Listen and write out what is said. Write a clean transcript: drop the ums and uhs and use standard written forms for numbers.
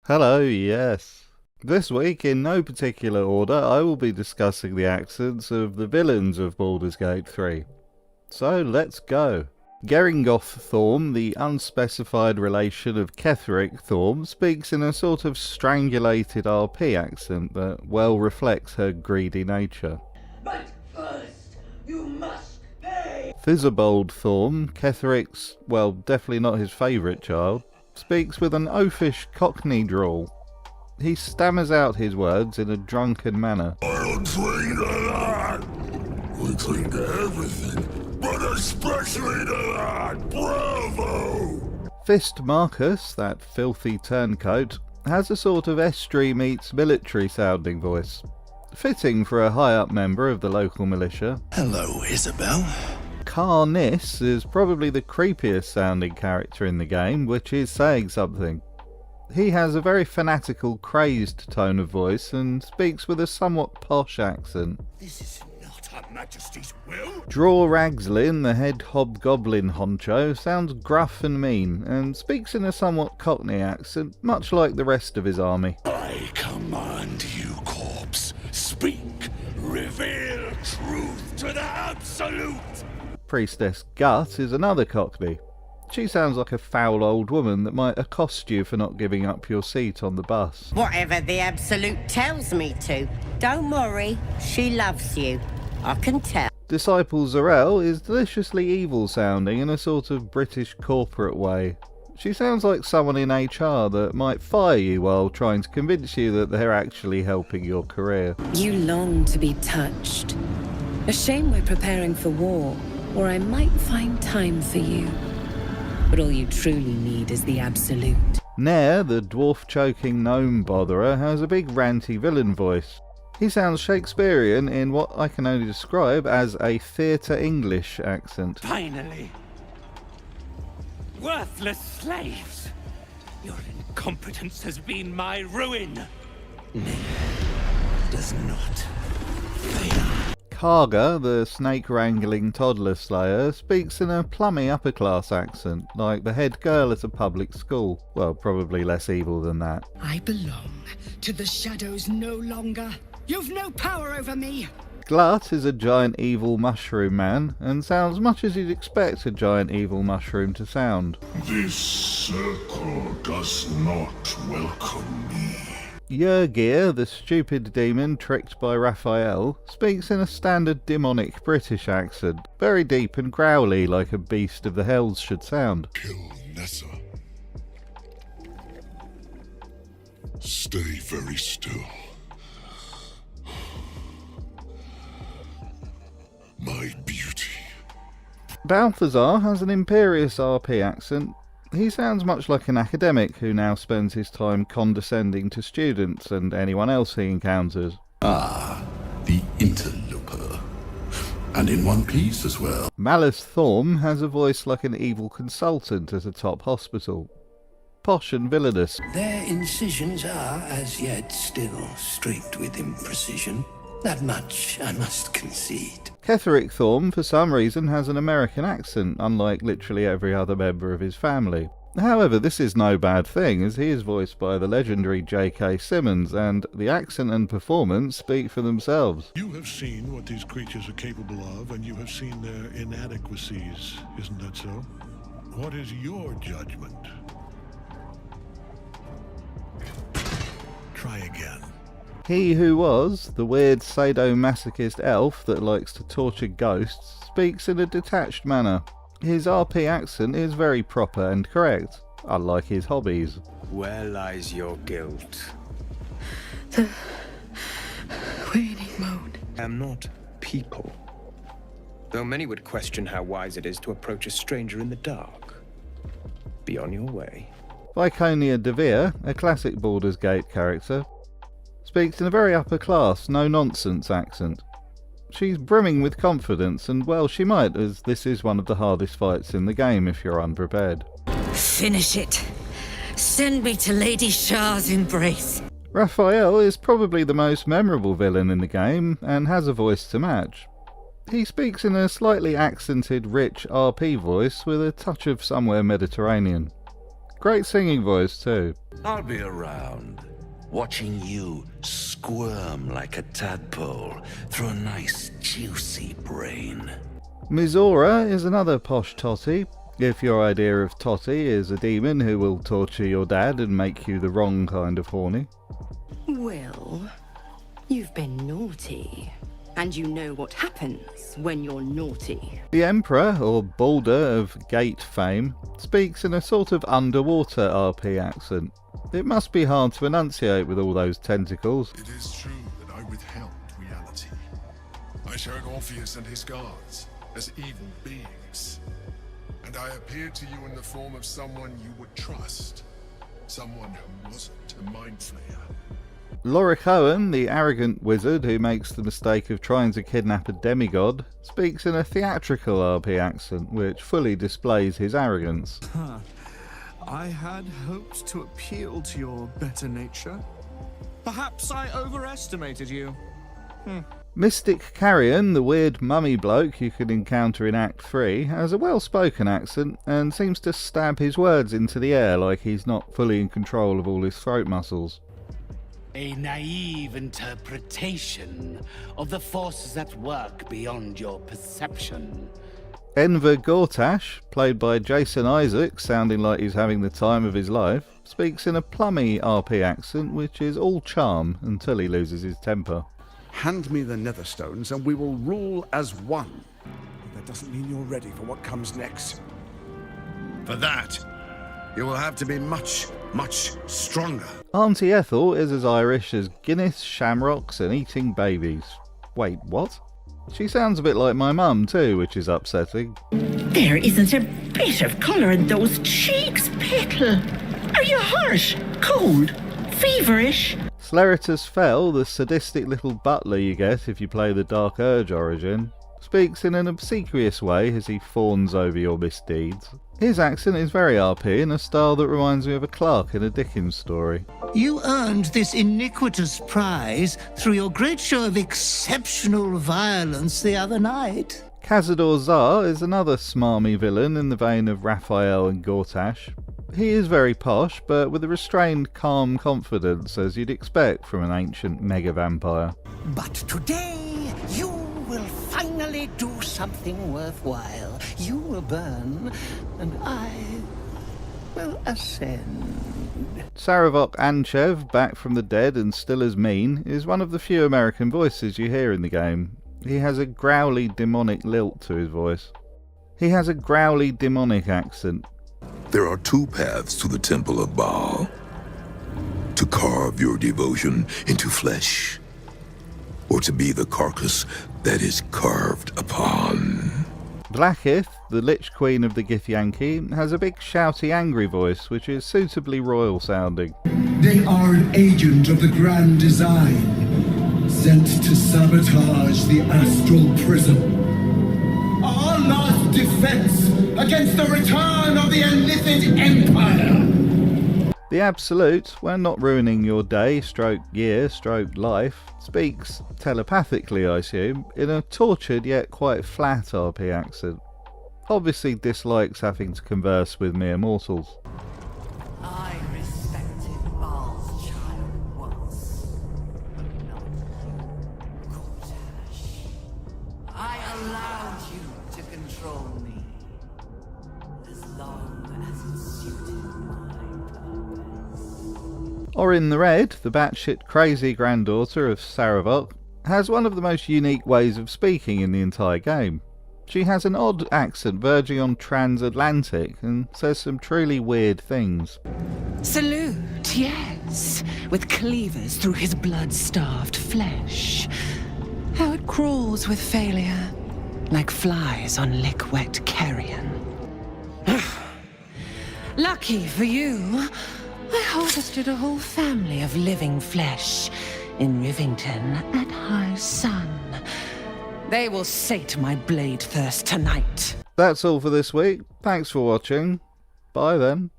Hello, yes. This week, in no particular order, I will be discussing the accents of the villains of Baldur's Gate 3. So, let's go. Geringoth Thorm, the unspecified relation of Ketheric Thorm, speaks in a sort of strangulated RP accent that well reflects her greedy nature. But first, you must pay! Thisabold Thorm, Ketheric's, well, definitely not his favourite child, speaks with an oafish Cockney drawl. He stammers out his words in a drunken manner. I'll train to that! We train to everything, but especially to that! Bravo! Fist Marcus, that filthy turncoat, has a sort of estuary meets military sounding voice, fitting for a high-up member of the local militia. Hello, Isabel. Carnis is probably the creepiest sounding character in the game, which is saying something. He has a very fanatical, crazed tone of voice and speaks with a somewhat posh accent. This is not Her Majesty's will. Draw Ragslin, the head hobgoblin honcho, sounds gruff and mean and speaks in a somewhat Cockney accent, much like the rest of his army. I command you, corpse. Speak. Reveal truth to the absolute. Priestess Gut is another Cockney. She sounds like a foul old woman that might accost you for not giving up your seat on the bus. Whatever the Absolute tells me to. Don't worry, she loves you. I can tell. Disciple Zarel is deliciously evil sounding in a sort of British corporate way. She sounds like someone in HR that might fire you while trying to convince you that they're actually helping your career. You long to be touched. A shame we're preparing for war, or I might find time for you. But all you truly need is the Absolute. Nair, the dwarf-choking gnome botherer, has a big ranty villain voice. He sounds Shakespearean in what I can only describe as a theatre English accent. Finally! Worthless slaves! Your incompetence has been my ruin! Does not fail. Karga, the snake-wrangling toddler slayer, speaks in a plummy upper-class accent, like the head girl at a public school. Well, probably less evil than that. I belong to the shadows no longer. You've no power over me. Glut is a giant evil mushroom man, and sounds much as you'd expect a giant evil mushroom to sound. This circle does not welcome me. Yergir, the stupid demon tricked by Raphael, speaks in a standard demonic British accent, very deep and growly like a beast of the hells should sound. Kill Nessa. Stay very still. My beauty. Balthazar has an imperious RP accent. He sounds much like an academic who now spends his time condescending to students and anyone else he encounters. Ah, the interloper. And in one piece as well. Malice Thorm has a voice like an evil consultant at a top hospital. Posh and villainous. Their incisions are, as yet, still streaked with imprecision. That much I must concede. Ketheric Thorm, for some reason, has an American accent, unlike literally every other member of his family. However, this is no bad thing, as he is voiced by the legendary J.K. Simmons, and the accent and performance speak for themselves. You have seen what these creatures are capable of, and you have seen their inadequacies, isn't that so? What is your judgment? Try again. He who was, the weird sadomasochist elf that likes to torture ghosts, speaks in a detached manner. His RP accent is very proper and correct, unlike his hobbies. Where lies your guilt? The waning moan. I am not people. Though many would question how wise it is to approach a stranger in the dark. Be on your way. Viconia Devere, a classic Baldur's Gate character, speaks in a very upper-class, no-nonsense accent. She's brimming with confidence, and well, she might, as this is one of the hardest fights in the game if you're unprepared. Finish it. Send me to Lady Shah's embrace. Raphael is probably the most memorable villain in the game, and has a voice to match. He speaks in a slightly accented, rich RP voice with a touch of somewhere Mediterranean. Great singing voice too. I'll be around, watching you squirm like a tadpole through a nice juicy brain. Mizora is another posh totty. If your idea of totty is a demon who will torture your dad and make you the wrong kind of horny. Well, you've been naughty, and you know what happens when you're naughty. The Emperor, or Baldur of Gate fame, speaks in a sort of underwater RP accent. It must be hard to enunciate with all those tentacles. It is true that I withheld reality. I showed Orpheus and his guards as evil beings. And I appeared to you in the form of someone you would trust. Someone who wasn't a mind flayer. Lorik Owen, the arrogant wizard who makes the mistake of trying to kidnap a demigod, speaks in a theatrical RP accent which fully displays his arrogance. I had hoped to appeal to your better nature. Perhaps I overestimated you. Mystic Carrion, the weird mummy bloke you can encounter in Act 3, has a well-spoken accent and seems to stab his words into the air like he's not fully in control of all his throat muscles. A naive interpretation of the forces at work beyond your perception. Enver Gortash, played by Jason Isaacs, sounding like he's having the time of his life, speaks in a plummy RP accent which is all charm until he loses his temper. Hand me the Netherstones and we will rule as one. But that doesn't mean you're ready for what comes next. For that, you will have to be much, much stronger. Auntie Ethel is as Irish as Guinness, shamrocks and eating babies. Wait, what? She sounds a bit like my mum too, which is upsetting. There isn't a bit of colour in those cheeks, Petal. Are you harsh, cold, feverish? Sleritus Fell, the sadistic little butler you get if you play the Dark Urge origin, speaks in an obsequious way as he fawns over your misdeeds. His accent is very RP in a style that reminds me of a Clark in a Dickens story. You earned this iniquitous prize through your great show of exceptional violence the other night. Cazador Zar is another smarmy villain in the vein of Raphael and Gortash. He is very posh, but with a restrained, calm confidence as you'd expect from an ancient mega-vampire. But today, you will finally do something worthwhile. You will burn, and I will ascend. Saravok Anchev, back from the dead and still as mean, is one of the few American voices you hear in the game. He has a growly, demonic lilt to his voice. He has a growly, demonic accent. There are two paths to the Temple of Baal. To carve your devotion into flesh, or to be the carcass that is carved upon. Blackith, the Lich Queen of the Githyanki, has a big shouty angry voice which is suitably royal sounding. They are an agent of the Grand Design, sent to sabotage the astral prison. Our last defense against the return of the Illithid Empire! The Absolute, when not ruining your day, stroke year, stroke life, speaks, telepathically I assume, in a tortured yet quite flat RP accent. Obviously dislikes having to converse with mere mortals. I respected Baal's child once, but not you, Gortash. I allowed you to control me, as long as it suited my purpose. Orin the Red, the batshit crazy granddaughter of Saravok, has one of the most unique ways of speaking in the entire game. She has an odd accent verging on transatlantic and says some truly weird things. Salute, yes, with cleavers through his blood-starved flesh. How it crawls with failure, like flies on lick-wet carrion. Lucky for you, I harvested a whole family of living flesh in Rivington at high sun. They will sate my blade thirst tonight. That's all for this week. Thanks for watching. Bye then.